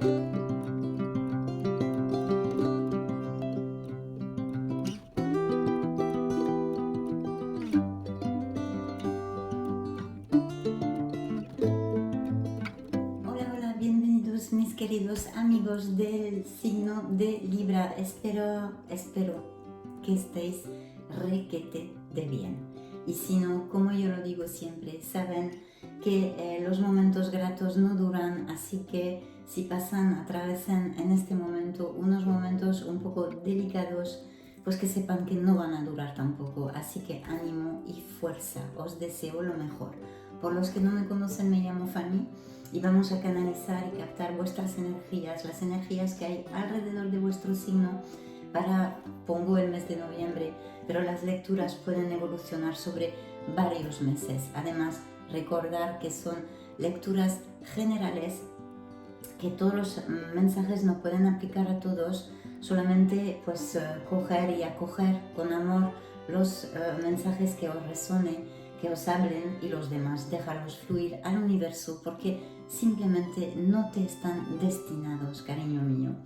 Hola, hola, bienvenidos mis queridos amigos del signo de Libra. Espero que estéis requete de bien. Y si no, como yo lo digo siempre, saben que los momentos gratos no duran, así que si atravesan en este momento unos momentos un poco delicados, pues que sepan que no van a durar tampoco. Así que ánimo y fuerza, os deseo lo mejor. Por los que no me conocen, me llamo Fanny y vamos a canalizar y captar vuestras energías, las energías que hay alrededor de vuestro signo pongo el mes de noviembre, pero las lecturas pueden evolucionar sobre varios meses. Además, recordar que son lecturas generales, que todos los mensajes no pueden aplicar a todos, solamente pues coger y acoger con amor los mensajes que os resonen, que os hablen, y los demás dejarlos fluir al universo porque simplemente no te están destinados, cariño mío.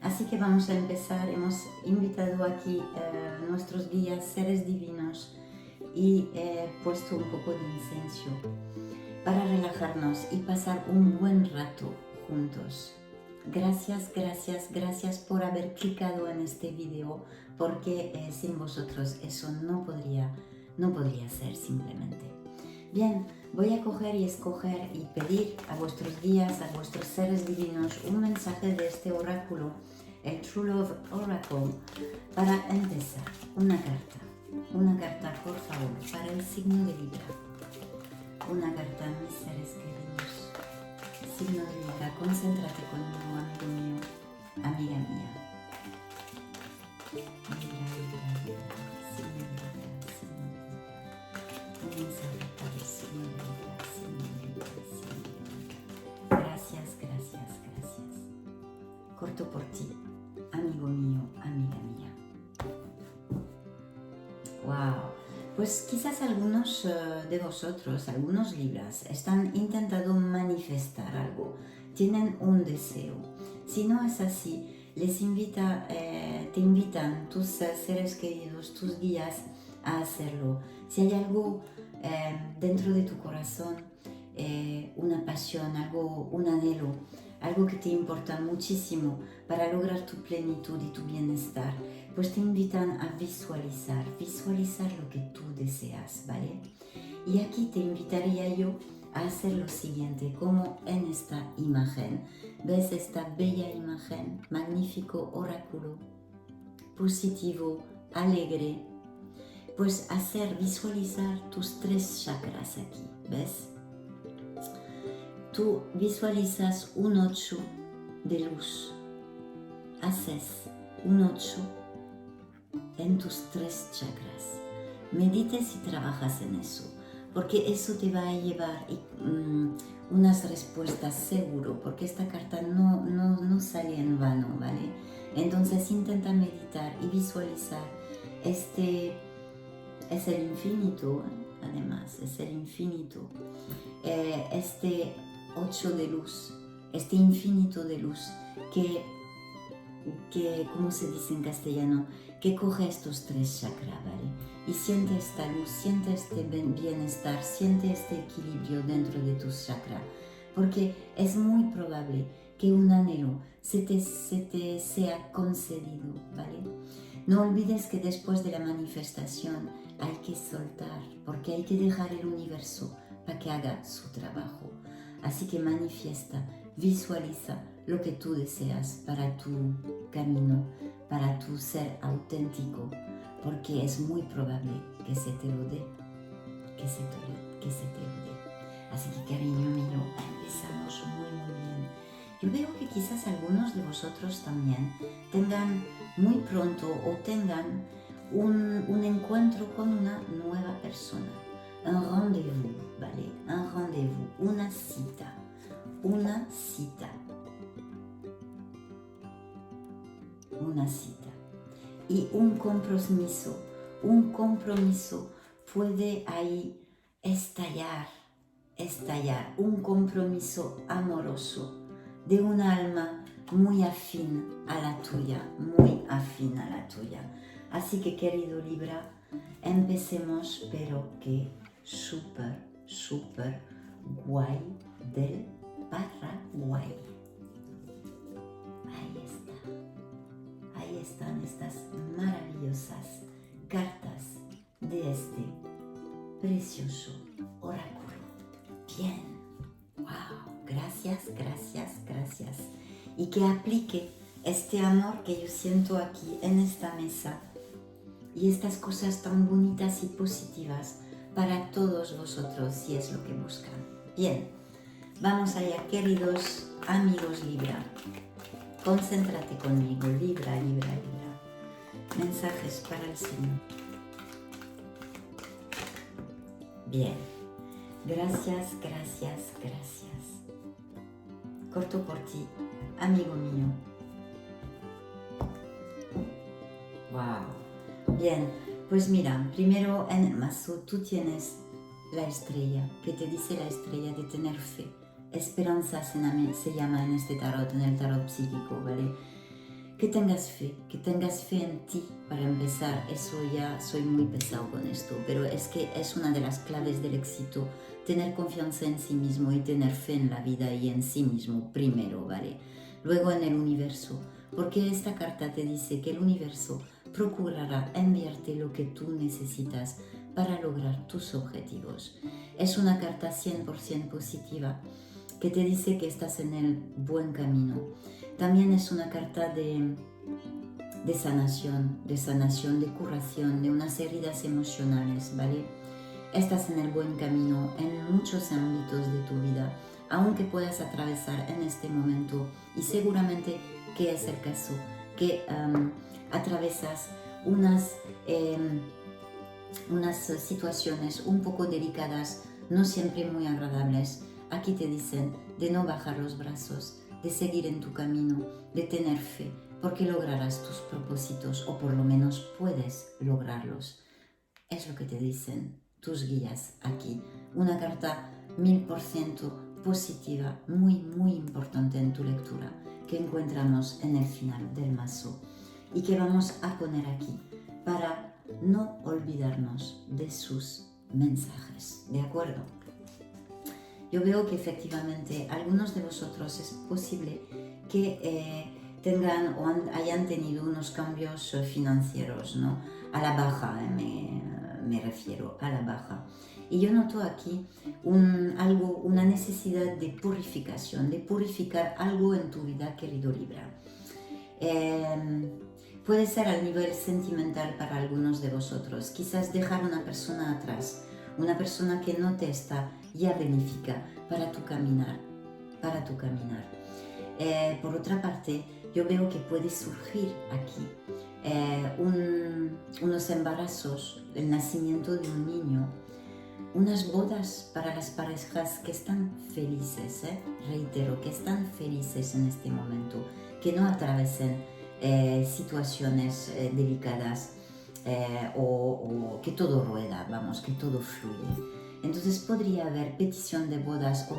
Así que vamos a empezar. Hemos invitado aquí nuestros guías, seres divinos, y puesto un poco de incienso para relajarnos y pasar un buen rato juntos. Gracias, gracias, gracias por haber clicado en este video, porque sin vosotros eso no podría ser simplemente. Bien, voy a coger y escoger y pedir a vuestros guías, a vuestros seres divinos, un mensaje de este oráculo, el True Love Oracle, para empezar. Una carta, por favor, para el signo de Libra. Una carta, mis seres queridos. Signo de Libra, concéntrate conmigo, amigo mío, amiga mía. Libra, signo de Libra, signo de Libra. Un mensaje para el signo de Libra, signo de Libra, signo de Libra. Gracias, gracias, gracias. Corto por ti, amigo mío, amiga mía. Wow. Pues quizás algunos de vosotros, algunos Libras, están intentando manifestar algo, tienen un deseo. Si no es así, te invitan tus seres queridos, tus guías, a hacerlo. Si hay algo dentro de tu corazón, una pasión, un anhelo, algo que te importa muchísimo para lograr tu plenitud y tu bienestar, pues te invitan a visualizar lo que tú deseas, ¿vale? Y aquí te invitaría yo a hacer lo siguiente, como en esta imagen. ¿Ves esta bella imagen? Magnífico oráculo, positivo, alegre. Pues visualizar tus 3 chakras aquí, ¿ves? Tú visualizas un 8 de luz. Haces un 8 en tus 3 chakras. Medites y trabajas en eso, porque eso te va a llevar unas respuestas seguro, porque esta carta no sale en vano, ¿vale? Entonces intenta meditar y visualizar. Este es el infinito, además, es el infinito. Este 8 de luz, este infinito de luz que ¿cómo se dice en castellano? Que coge estos 3 chakras, ¿vale? Y siente esta luz, siente este bienestar, siente este equilibrio dentro de tus chakras, porque es muy probable que un anhelo se te sea concedido, ¿vale? No olvides que después de la manifestación hay que soltar, porque hay que dejar el universo para que haga su trabajo. Así que manifiesta, visualiza lo que tú deseas para tu camino, para tu ser auténtico, porque es muy probable que se te lo dé, que se te lo dé. Así que, cariño mío, empezamos muy bien. Yo veo que quizás algunos de vosotros también tengan muy pronto o tengan un encuentro con una nueva persona, un rendezvous, ¿vale? Un rendezvous, una cita. Y un compromiso puede ahí estallar, un compromiso amoroso, de una alma muy afín a la tuya, muy afín a la tuya. Así que, querido Libra, empecemos, pero que súper, súper guay del Paraguay. Ahí están estas maravillosas cartas de este precioso oráculo. Bien, wow, gracias, gracias, gracias. Y que aplique este amor que yo siento aquí en esta mesa y estas cosas tan bonitas y positivas para todos vosotros, si es lo que buscan. Bien, vamos allá, queridos amigos Libra. Concéntrate conmigo, Libra, Libra, Libra. Mensajes para el signo. Bien, gracias, gracias, gracias. Corto por ti, amigo mío. Wow. Bien, pues mira, primero en el mazo tú tienes la estrella, que te dice la estrella de tener fe. Esperanza se llama en este tarot, en el tarot psíquico, ¿vale? Que tengas fe en ti para empezar. Eso ya soy muy pesado con esto, pero es que es una de las claves del éxito, tener confianza en sí mismo y tener fe en la vida y en sí mismo primero, ¿vale? Luego en el universo, porque esta carta te dice que el universo procurará enviarte lo que tú necesitas para lograr tus objetivos. Es una carta 100% positiva que te dice que estás en el buen camino. También es una carta de sanación, de curación, de unas heridas emocionales, ¿vale? Estás en el buen camino en muchos ámbitos de tu vida, aunque puedas atravesar en este momento, y seguramente que es el caso, que atravesas unas situaciones un poco delicadas, no siempre muy agradables. Aquí te dicen de no bajar los brazos, de seguir en tu camino, de tener fe, porque lograrás tus propósitos, o por lo menos puedes lograrlos. Es lo que te dicen tus guías aquí. Una carta 1000% positiva, muy, muy importante en tu lectura, que encontramos en el final del mazo y que vamos a poner aquí para no olvidarnos de sus mensajes, ¿de acuerdo? Yo veo que efectivamente algunos de vosotros es posible que tengan o hayan tenido unos cambios financieros, ¿no? A la baja, me refiero, a la baja. Y yo noto aquí una necesidad de purificación, de purificar algo en tu vida, querido Libra. Puede ser al nivel sentimental para algunos de vosotros, quizás dejar una persona atrás, una persona que no te está ya benéfica para tu caminar, por otra parte, yo veo que puede surgir aquí unos embarazos, el nacimiento de un niño, unas bodas para las parejas que están felices, reitero, que están felices en este momento, que no atravesen situaciones delicadas o que todo rueda, vamos, que todo fluye. Entonces podría haber petición de bodas o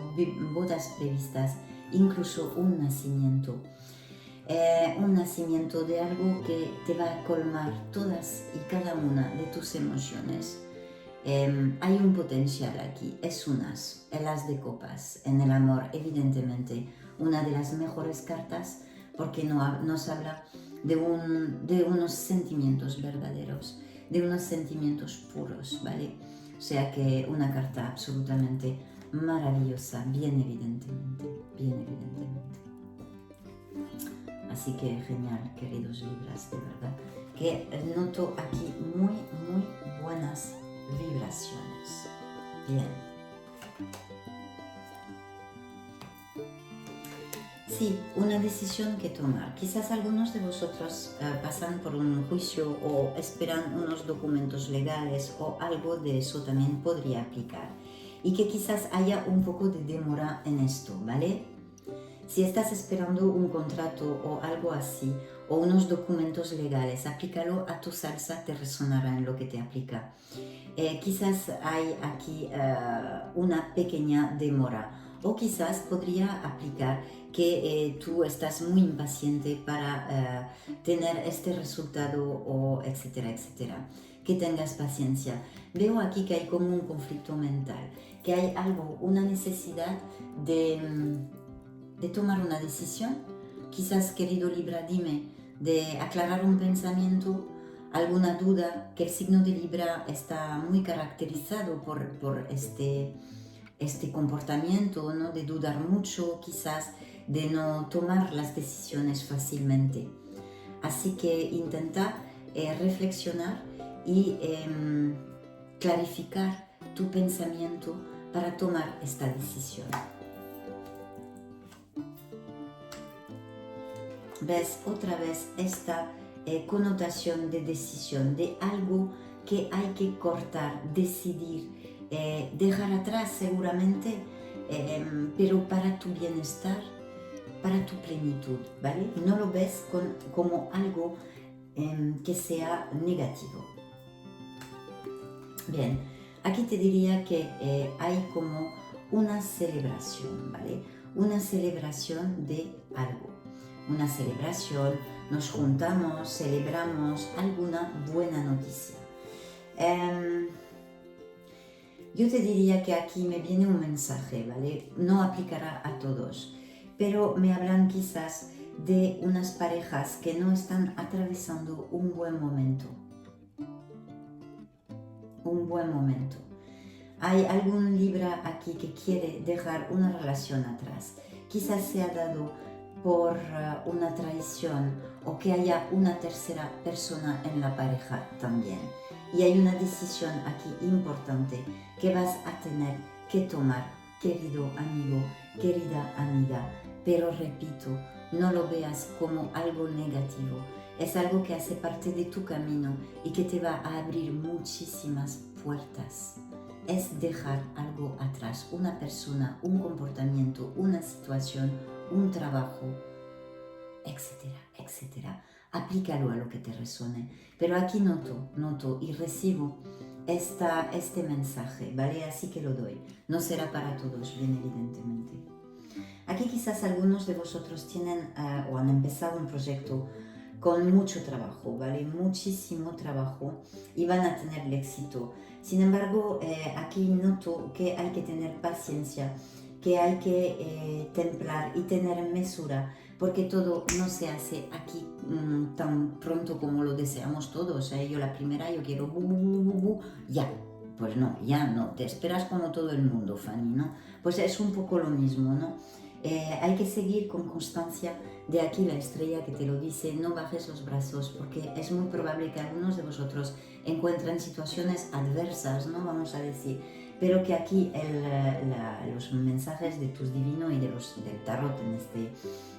bodas previstas, incluso un nacimiento de algo que te va a colmar todas y cada una de tus emociones. Hay un potencial aquí, es un as, el as de copas. En el amor, evidentemente, una de las mejores cartas, porque nos habla de unos sentimientos verdaderos, de unos sentimientos puros, ¿vale? O sea que una carta absolutamente maravillosa, bien evidentemente. Así que genial, queridos Libras, de verdad, que noto aquí muy, muy buenas vibraciones. Bien. Sí, una decisión que tomar. Quizás algunos de vosotros pasan por un juicio o esperan unos documentos legales o algo de eso también podría aplicar. Y que quizás haya un poco de demora en esto, ¿vale? Si estás esperando un contrato o algo así, o unos documentos legales, aplícalo a tu salsa, te resonará en lo que te aplica. Quizás hay aquí una pequeña demora, O quizás podría aplicar que tú estás muy impaciente para tener este resultado o etcétera, etcétera. Que tengas paciencia. Veo aquí que hay como un conflicto mental, que hay algo, una necesidad de tomar una decisión. Quizás, querido Libra, dime, de aclarar un pensamiento, alguna duda, que el signo de Libra está muy caracterizado por este comportamiento, ¿no? De dudar mucho, quizás de no tomar las decisiones fácilmente. Así que intenta reflexionar y clarificar tu pensamiento para tomar esta decisión. ¿Ves otra vez esta connotación de decisión, de algo que hay que cortar, decidir, dejar atrás seguramente, pero para tu bienestar, para tu plenitud, ¿vale? No lo ves como algo que sea negativo. Bien, aquí te diría que hay como una celebración, ¿vale? Una celebración de algo. Una celebración, nos juntamos, celebramos alguna buena noticia. Yo te diría que aquí me viene un mensaje, ¿vale? No aplicará a todos, pero me hablan quizás de unas parejas que no están atravesando un buen momento. Un buen momento. Hay algún Libra aquí que quiere dejar una relación atrás. Quizás se ha dado por una traición o que haya una tercera persona en la pareja también. Y hay una decisión aquí importante que vas a tener que tomar, querido amigo, querida amiga. Pero repito, no lo veas como algo negativo. Es algo que hace parte de tu camino y que te va a abrir muchísimas puertas. Es dejar algo atrás, una persona, un comportamiento, una situación, un trabajo, etcétera, etcétera. Aplícalo a lo que te resuene. Pero aquí noto y recibo este mensaje, ¿vale? Así que lo doy. No será para todos, bien evidentemente. Aquí quizás algunos de vosotros tienen o han empezado un proyecto con mucho trabajo, ¿vale? Muchísimo trabajo y van a tener el éxito. Sin embargo, aquí noto que hay que tener paciencia, que hay que templar y tener mesura, porque todo no se hace aquí tan pronto como lo deseamos todos. Yo la primera, yo quiero ya. Pues no, ya no, te esperas como todo el mundo, Fanny, ¿no? Pues es un poco lo mismo, ¿no? Hay que seguir con constancia. De aquí la estrella que te lo dice, no bajes los brazos, porque es muy probable que algunos de vosotros encuentren situaciones adversas, ¿no? Vamos a decir, pero que aquí los mensajes de tus divinos y del tarot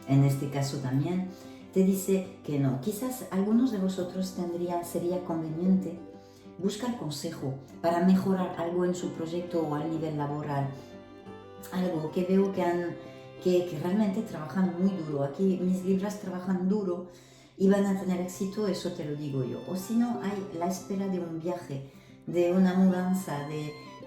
en este caso también, te dice que no. Quizás algunos de vosotros sería conveniente buscar consejo para mejorar algo en su proyecto o al nivel laboral, algo que veo que realmente trabajan muy duro. Aquí mis libras trabajan duro y van a tener éxito, eso te lo digo yo. O si no, hay la espera de un viaje, de una mudanza,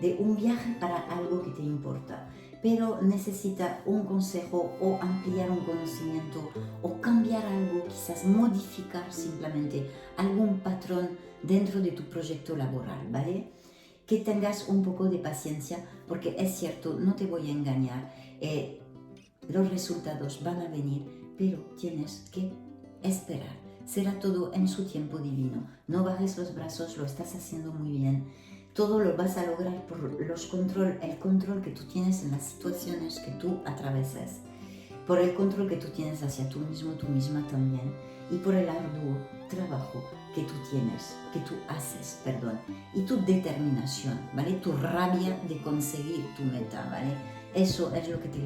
de un viaje para algo que te importa. Pero necesita un consejo o ampliar un conocimiento o cambiar algo, quizás modificar simplemente algún patrón dentro de tu proyecto laboral, ¿vale? Que tengas un poco de paciencia, porque es cierto, no te voy a engañar, los resultados van a venir, pero tienes que esperar. Será todo en su tiempo divino. No bajes los brazos, lo estás haciendo muy bien. Todo lo vas a lograr por el control que tú tienes en las situaciones que tú atraveses, por el control que tú tienes hacia tú mismo, tú misma también, y por el arduo trabajo que tú tienes, que tú haces, y tu determinación, ¿vale? Tu rabia de conseguir tu meta, ¿vale? Eso es lo que te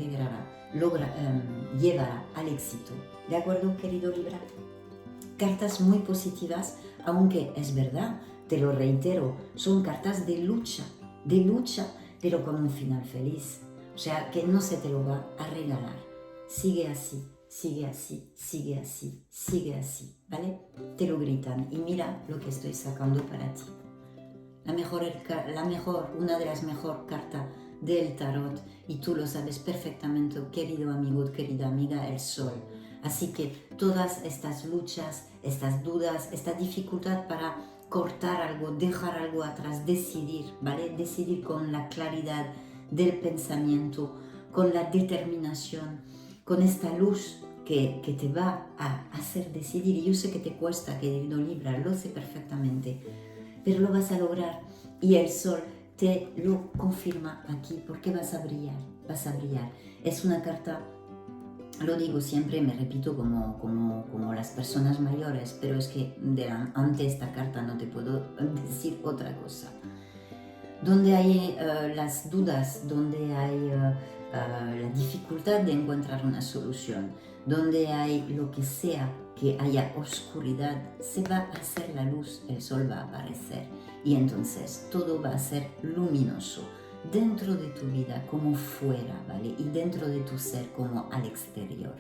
llevará al éxito. ¿De acuerdo, querido Libra? Cartas muy positivas, aunque es verdad, te lo reitero, son cartas de lucha, pero con un final feliz. O sea, que no se te lo va a regalar. Sigue así, sigue así, sigue así, sigue así, ¿vale? Te lo gritan y mira lo que estoy sacando para ti. Una de las mejores cartas del tarot y tú lo sabes perfectamente, querido amigo, querida amiga, el sol. Así que todas estas luchas, estas dudas, esta dificultad para cortar algo, dejar algo atrás, decidir, ¿vale? Decidir con la claridad del pensamiento, con la determinación, con esta luz que te va a hacer decidir. Y yo sé que te cuesta, querido Libra, lo sé perfectamente, pero lo vas a lograr y el sol te lo confirma aquí porque vas a brillar, vas a brillar. Es una carta, lo digo siempre, me repito como las personas mayores, pero es que ante esta carta no te puedo decir otra cosa. Donde hay las dudas, donde hay la dificultad de encontrar una solución, donde hay lo que sea que haya oscuridad, se va a hacer la luz, el sol va a aparecer y entonces todo va a ser luminoso dentro de tu vida como fuera, ¿vale? Y dentro de tu ser como al exterior.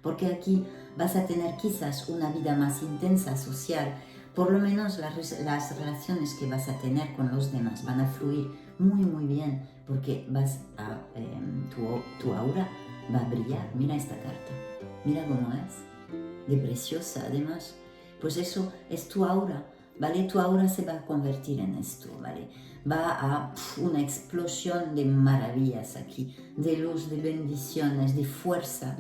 Porque aquí vas a tener quizás una vida más intensa, social, por lo menos las relaciones que vas a tener con los demás van a fluir muy bien, porque tu aura va a brillar. Mira esta carta, mira cómo es, de preciosa además. Pues eso es tu aura, ¿vale? Tu aura se va a convertir en esto, ¿vale? Va a una explosión de maravillas aquí, de luz, de bendiciones, de fuerza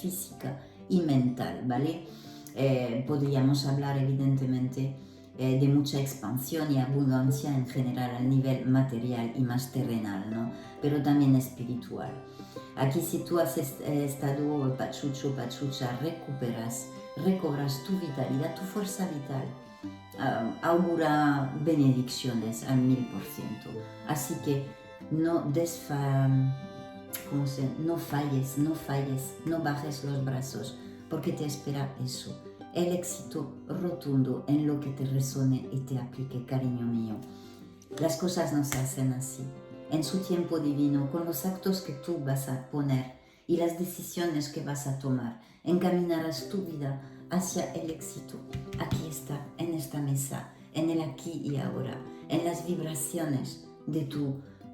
física y mental, ¿vale? Podríamos hablar evidentemente de mucha expansión y abundancia en general a nivel material y más terrenal, ¿no? Pero también espiritual. Aquí si tú has estado pachucha, recobras tu vitalidad, tu fuerza vital, augura benedicciones al 1000%. Así que no falles, no bajes los brazos, porque te espera eso, el éxito rotundo en lo que te resone y te aplique, cariño mío. Las cosas no se hacen así, en su tiempo divino, con los actos que tú vas a poner y las decisiones que vas a tomar, encaminarás tu vida hacia el éxito. Aquí está, en esta mesa, en el aquí y ahora, en las vibraciones de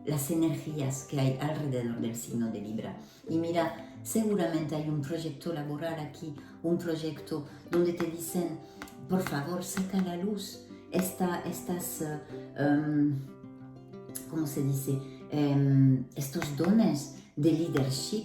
las energías que hay alrededor del signo de Libra. Y mira, seguramente hay un proyecto laboral aquí, un proyecto donde te dicen, por favor, saca a la luz ¿cómo se dice? Estos dones de leadership,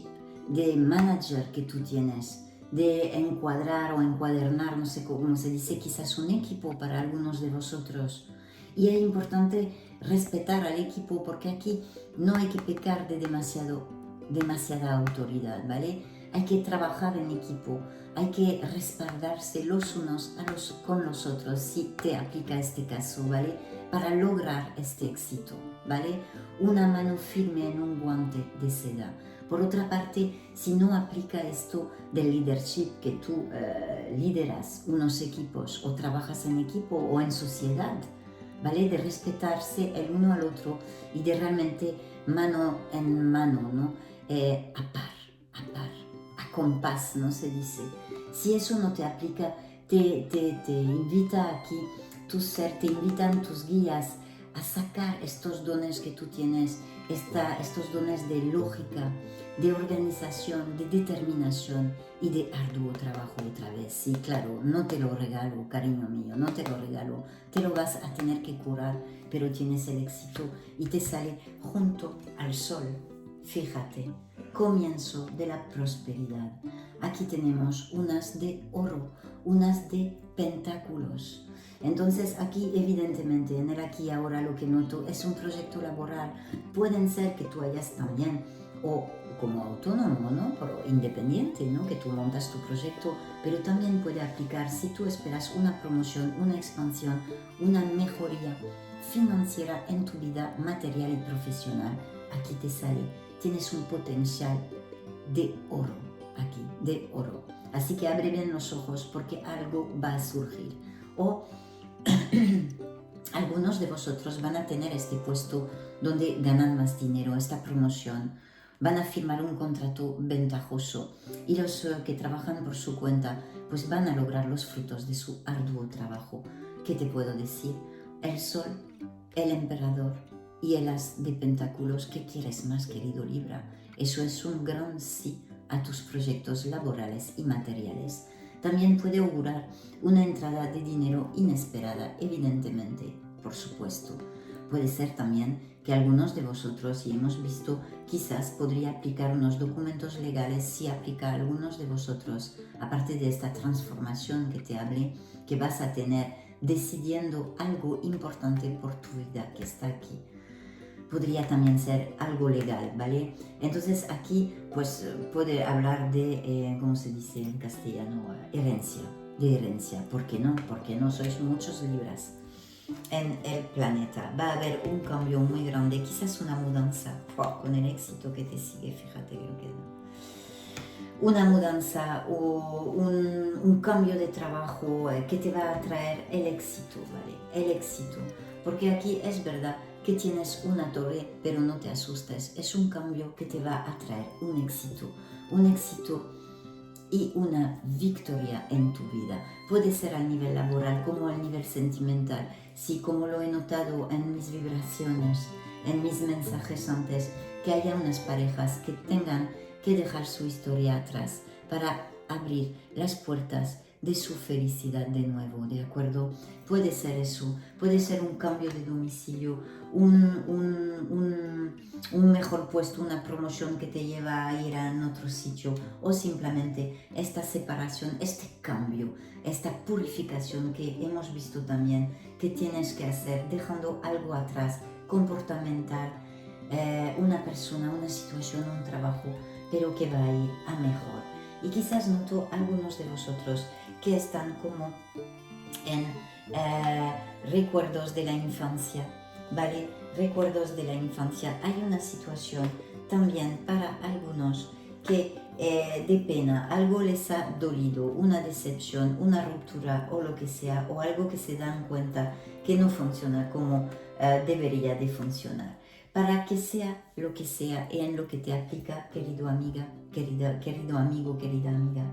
de manager que tú tienes, de encuadrar o encuadernar, no sé cómo se dice, quizás un equipo para algunos de vosotros. Y es importante respetar al equipo, porque aquí no hay que pecar de demasiada autoridad, ¿vale? Hay que trabajar en equipo, hay que respaldarse los unos con los otros, si te aplica este caso, ¿vale? Para lograr este éxito, ¿vale? Una mano firme en un guante de seda. Por otra parte, si no aplica esto del leadership, que tú lideras unos equipos o trabajas en equipo o en sociedad, ¿vale? De respetarse el uno al otro y de realmente mano en mano, ¿no? A par, a compás, ¿no? Se dice. Si eso no te aplica, te invita aquí tu ser, te invitan tus guías a sacar estos dones que tú tienes, estos dones de lógica, de organización, de determinación y de arduo trabajo otra vez. Sí, claro, no te lo regalo, cariño mío, no te lo regalo, te lo vas a tener que curar, pero tienes el éxito y te sale junto al sol. Fíjate, comienzo de la prosperidad. Aquí tenemos unas de oro, unas de pentáculos. Entonces aquí evidentemente en el aquí y ahora lo que noto es un proyecto laboral. Pueden ser que tú hayas también, o como autónomo, ¿no? Pero independiente, ¿no? Que tú montas tu proyecto, pero también puede aplicar si tú esperas una promoción, una expansión, una mejoría financiera en tu vida material y profesional. Aquí te sale, tienes un potencial de oro aquí, de oro. Así que abre bien los ojos porque algo va a surgir. O algunos de vosotros van a tener este puesto donde ganan más dinero, esta promoción, van a firmar un contrato ventajoso y los que trabajan por su cuenta pues van a lograr los frutos de su arduo trabajo. ¿Qué te puedo decir? El sol, el emperador, y el as de pentáculos. ¿Qué quieres más, querido Libra? Eso es un gran sí a tus proyectos laborales y materiales. También puede augurar una entrada de dinero inesperada, evidentemente, por supuesto. Puede ser también que algunos de vosotros, y hemos visto, quizás podría aplicar unos documentos legales si aplica a algunos de vosotros, aparte de esta transformación que te hablé, que vas a tener decidiendo algo importante por tu vida que está aquí. Podría también ser algo legal, ¿vale? Entonces aquí pues puede hablar de, ¿cómo se dice en castellano? Herencia, de herencia. ¿Por qué no? Porque no sois muchos Libras en el planeta. Va a haber un cambio muy grande, quizás una mudanza, con el éxito que te sigue, fíjate lo que no. Una mudanza o un cambio de trabajo que te va a traer el éxito, ¿vale? El éxito. Porque aquí es verdad que tienes una torre, pero no te asustes. Es un cambio que te va a traer un éxito y una victoria en tu vida. Puede ser a nivel laboral como a nivel sentimental. Sí, como lo he notado en mis vibraciones, en mis mensajes antes, que haya unas parejas que tengan que dejar su historia atrás para abrir las puertas de su felicidad de nuevo, ¿de acuerdo? Puede ser eso, puede ser un cambio de domicilio, un mejor puesto, una promoción que te lleva a ir a otro sitio, o simplemente esta separación, este cambio, esta purificación que hemos visto también que tienes que hacer, dejando algo atrás, comportamental, una persona, una situación, un trabajo, pero que va a ir a mejor. Y quizás noto algunos de vosotros que están como en recuerdos de la infancia, ¿vale? Recuerdos de la infancia. Hay una situación también para algunos que de pena, algo les ha dolido, una decepción, una ruptura o lo que sea, o algo que se dan cuenta que no funciona como debería de funcionar. Para que sea lo que sea y en lo que te aplica, querido amiga, querido amigo, querida amiga,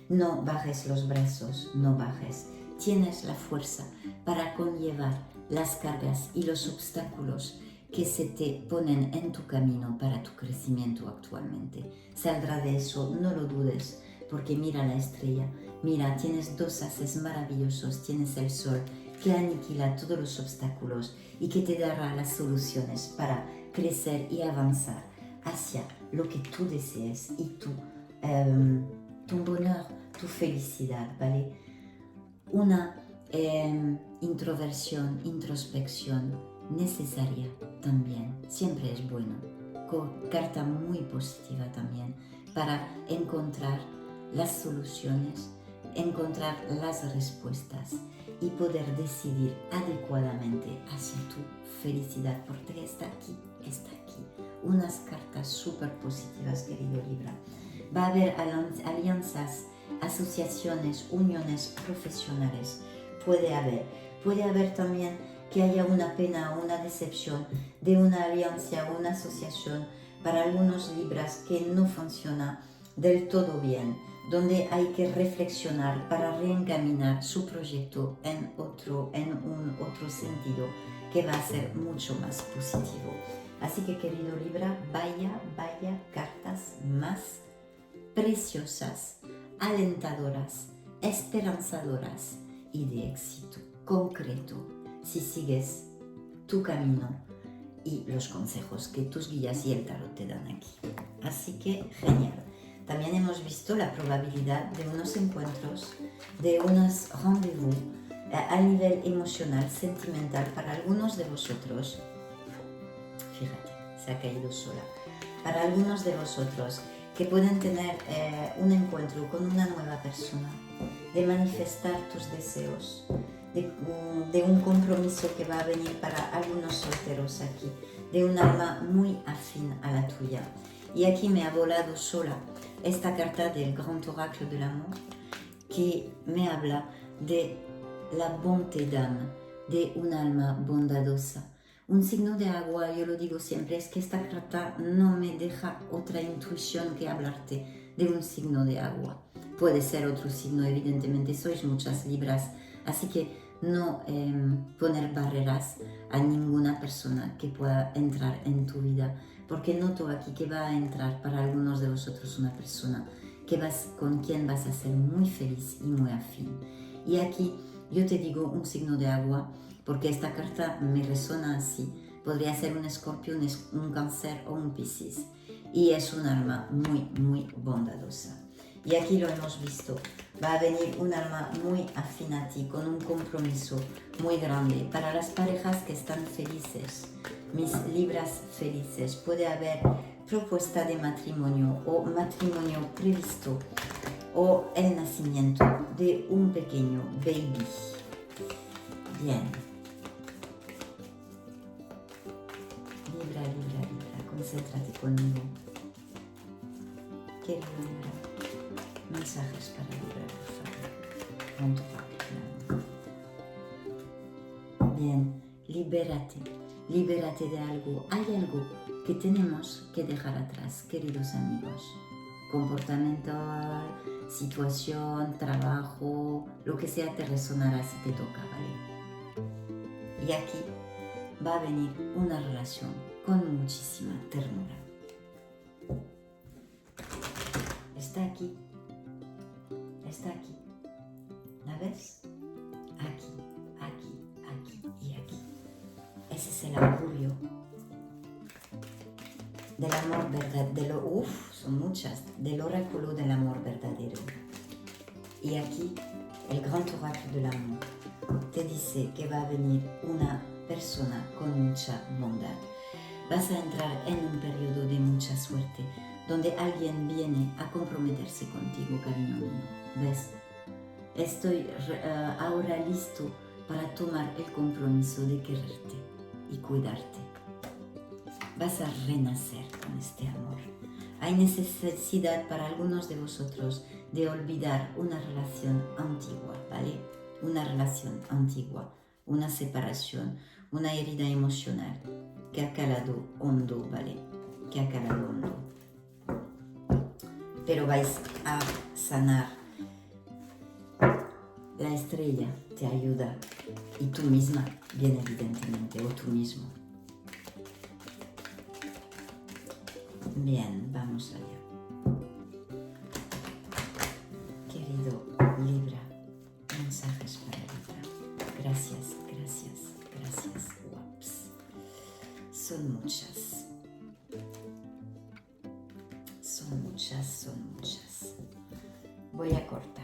no bajes los brazos, no bajes. Tienes la fuerza para conllevar las cargas y los obstáculos que se te ponen en tu camino para tu crecimiento actualmente. Saldrá de eso, no lo dudes, porque mira la estrella, mira, tienes dos haces maravillosos, tienes el sol que aniquila todos los obstáculos y que te dará las soluciones para crecer y avanzar hacia lo que tú desees y tu bonheur, tu felicidad, ¿vale? Una introspección necesaria también, siempre es bueno. Carta muy positiva también para encontrar las soluciones, encontrar las respuestas y poder decidir adecuadamente hacia tu felicidad, porque está aquí, está aquí. Unas cartas súper positivas, querido Libra. Va a haber alianzas, asociaciones, uniones profesionales. Puede haber también que haya una pena o una decepción de una alianza o una asociación para algunos Libras que no funciona del todo bien, donde hay que reflexionar para reencaminar su proyecto en un otro sentido que va a ser mucho más positivo. Así que, querido Libra, vaya cartas más preciosas, alentadoras, esperanzadoras y de éxito concreto si sigues tu camino y los consejos que tus guías y el tarot te dan aquí. Así que genial. También hemos visto la probabilidad de unos encuentros, de unos rendezvous a nivel emocional, sentimental para algunos de vosotros. Fíjate, se ha caído sola. Para algunos de vosotros que pueden tener un encuentro con una nueva persona, de manifestar tus deseos, de un compromiso que va a venir para algunos solteros aquí, de un alma muy afín a la tuya. Y aquí me ha volado sola esta carta del Grand Oracle de l'Amour que me habla de la bonté d'âme, de un alma bondadosa. Un signo de agua, yo lo digo siempre, es que esta carta no me deja otra intuición que hablarte de un signo de agua. Puede ser otro signo, evidentemente, sois muchas Libras, así que no poner barreras a ninguna persona que pueda entrar en tu vida, porque noto aquí que va a entrar para algunos de vosotros una persona con quien vas a ser muy feliz y muy afín. Y aquí yo te digo un signo de agua, porque esta carta me resuena así. Podría ser un Escorpio, un Cáncer o un Piscis. Y es un alma muy, muy bondadosa. Y aquí lo hemos visto. Va a venir un alma muy afín a ti, con un compromiso muy grande. Para las parejas que están felices, mis Libras felices, puede haber propuesta de matrimonio o matrimonio previsto o el nacimiento de un pequeño baby. Bien. Libra, Libra, Libra, concéntrate conmigo. Querido Libra, mensajes para Libra, por favor. Pronto, claro. Bien, libérate de algo. Hay algo que tenemos que dejar atrás, queridos amigos. Comportamental, situación, trabajo, lo que sea te resonará si te toca, ¿vale? Y aquí va a venir una relación con muchísima ternura. Está aquí, ¿la ves? Aquí, aquí, aquí y aquí. Ese es el augurio del amor verdadero, son muchas, del oráculo del amor verdadero. Y aquí el gran oráculo del amor te dice que va a venir una persona con mucha bondad. Vas a entrar en un periodo de mucha suerte, donde alguien viene a comprometerse contigo, cariño mío. ¿Ves? Estoy ahora listo para tomar el compromiso de quererte y cuidarte. Vas a renacer con este amor. Hay necesidad para algunos de vosotros de olvidar una relación antigua, ¿vale? Una relación antigua, una separación, una herida emocional que ha calado hondo, ¿vale? Que ha calado hondo. Pero vais a sanar. La estrella te ayuda y tú misma, bien evidentemente, o tú mismo. Bien, vamos allá. Querido Libra, mensajes para Libra. Gracias, gracias, gracias. Ups. Son muchas. Son muchas, son muchas. Voy a cortar.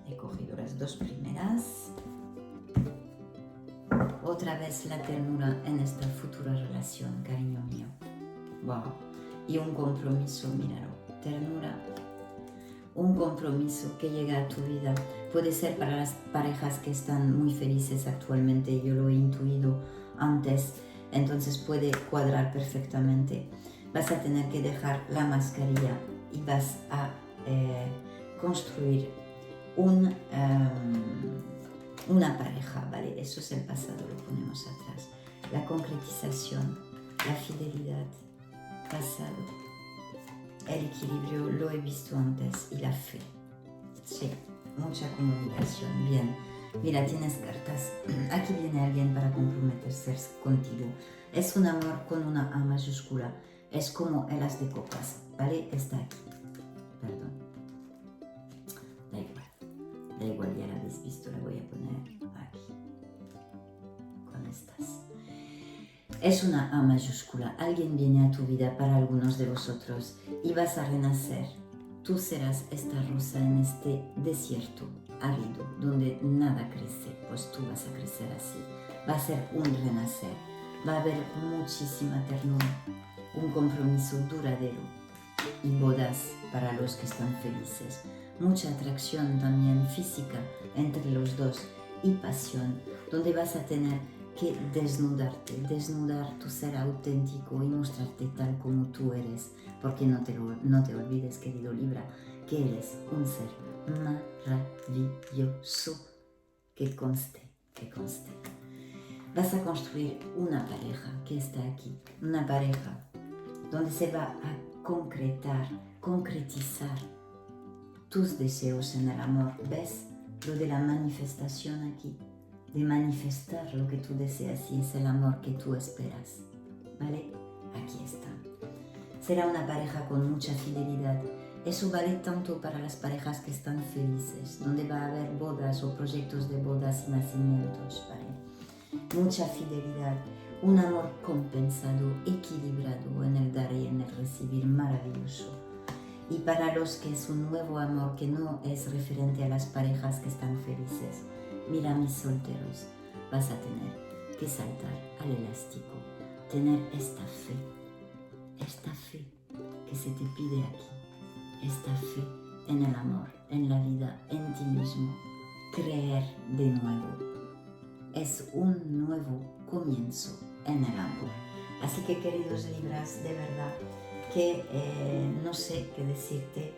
He cogido las dos primeras. Otra vez la ternura en esta futura relación, cariño mío. Wow. Y un compromiso, míralo. Ternura. Un compromiso que llega a tu vida. Puede ser para las parejas que están muy felices actualmente. Yo lo he intuido antes. Entonces puede cuadrar perfectamente. Vas a tener que dejar la mascarilla y vas a construir una pareja, ¿vale? Eso es el pasado, lo ponemos atrás. La concretización, la fidelidad, pasado, el equilibrio, lo he visto antes, y la fe. Sí, mucha comunicación, bien. Mira, tienes cartas. Aquí viene alguien para comprometerse contigo. Es un amor con una A mayúscula. Es como el as de copas, ¿vale? Está aquí. Perdón. Da igual, ya la habéis visto, la voy a poner aquí. Con estas. Es una A mayúscula. Alguien viene a tu vida para algunos de vosotros y vas a renacer. Tú serás esta rosa en este desierto árido donde nada crece, pues tú vas a crecer así. Va a ser un renacer. Va a haber muchísima ternura, un compromiso duradero y bodas para los que están felices. Mucha atracción también física entre los dos y pasión, donde vas a tener que desnudarte, desnudar tu ser auténtico y mostrarte tal como tú eres, porque no te olvides, querido Libra, que eres un ser maravilloso, que conste. Vas a construir una pareja que está aquí, una pareja donde se va a concretizar tus deseos en el amor. ¿Ves lo de la manifestación aquí? de manifestar lo que tú deseas y es el amor que tú esperas. ¿Vale? Aquí está. Será una pareja con mucha fidelidad. Eso vale tanto para las parejas que están felices, donde va a haber bodas o proyectos de bodas y nacimientos, ¿vale? Mucha fidelidad, un amor compensado, equilibrado en el dar y en el recibir, maravilloso. Y para los que es un nuevo amor que no es referente a las parejas que están felices, mira mis solteros, vas a tener que saltar al elástico, tener esta fe que se te pide aquí. Esta fe en el amor, en la vida, en ti mismo. Creer de nuevo. Es un nuevo comienzo en el amor. Así que, queridos Libras, de verdad que no sé qué decirte,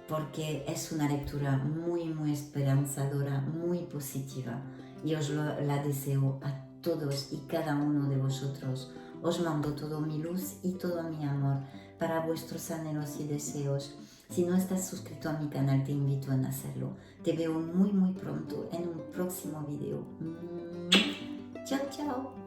porque es una lectura muy esperanzadora, muy positiva, y os la deseo a todos y cada uno de vosotros. Os mando todo mi luz y todo mi amor para vuestros anhelos y deseos. Si no estás suscrito a mi canal, te invito a hacerlo. Te veo muy pronto en un próximo video. Chao, chao.